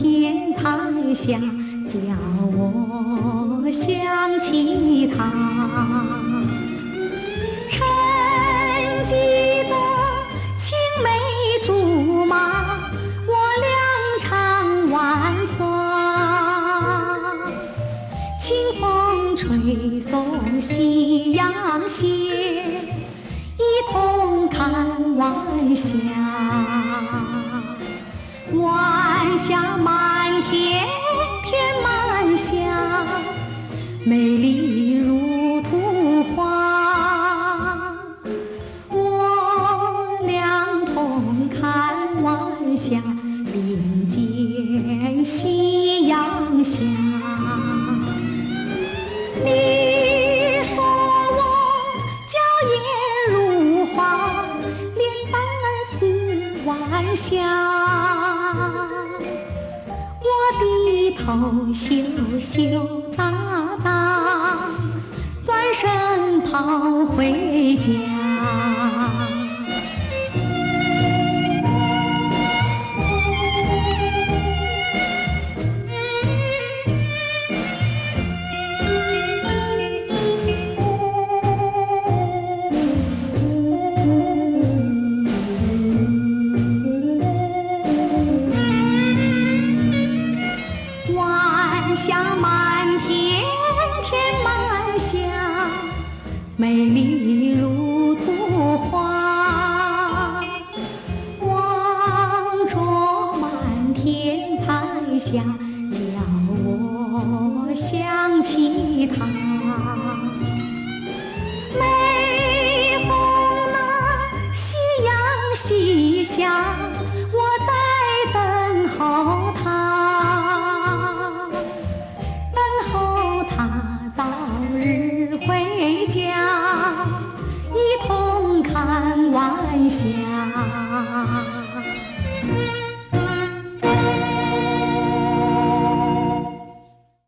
天彩霞，叫我想起他。沉寂的青梅竹马，我俩常玩耍。清风吹送夕阳斜，一同看晚霞。晚霞满天，天满霞，美丽如图画。我俩同看晚霞，并肩夕阳下。你说我娇艳如花，脸蛋儿似晚霞。我低头羞羞答答，转身跑回家。晚霞满天，天满霞，美丽如图画。望着满天彩霞，叫我想起他。每逢那夕阳西下，我在等候他。早日回家，一同看晚霞。